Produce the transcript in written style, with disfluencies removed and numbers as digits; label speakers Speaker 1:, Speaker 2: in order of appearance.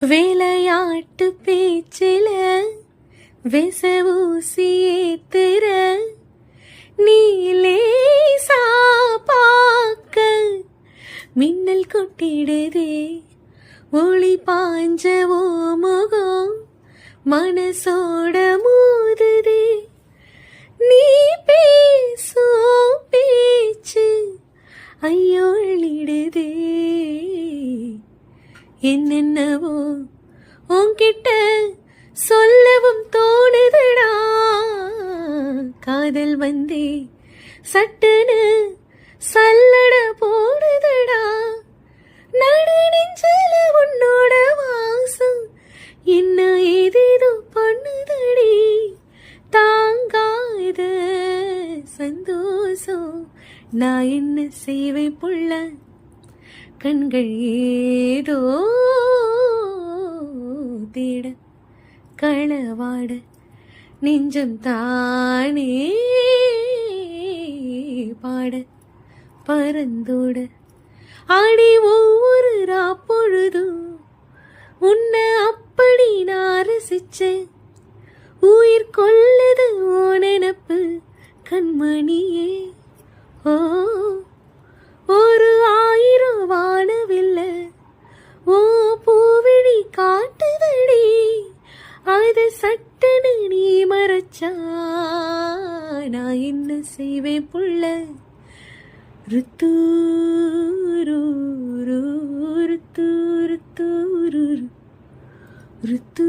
Speaker 1: விளையாட்டு பேச்சில விச ஊசி ஏத்துற நீலேசா பாக்க மின்னல் கொட்டிடுதே ஒளி பாஞ்ச ஓ முகம் மனசோட மோதுதே நீ பேசும் பேச்சு ஐயோளிடுதே என்னென்னவோ உன்கிட்ட சொல்லவும் தோணுதடா காதல் வந்தே சட்டுன்னு சல்லட போடுதடா நடு நெஞ்சில உன்னோட வாசம் என்ன ஏதேதோ பண்ணுதடி தாங்காத சந்தோஷம் நான் என்ன செய்வேன் புள்ள கண்கள் ஏதோ தேட களவாட நெஞ்சம் தானே பாட பறந்தோட ஆடி ஒவ்வொரு ராப்பொழுதும் உன்னை அப்படி நான் ரசிச்சேன் உயிர் கொள்ளது ஓ நினப்பு கண்மணியே ஓ ஒரு 1000 வானவில்ல ஓ பூவிழி காட்டுதடி அது சட்டனு நீ மறைச்சா நான் என்ன செய்வேன் புள்ள ருத்து ருத்து ருத்து ருத்து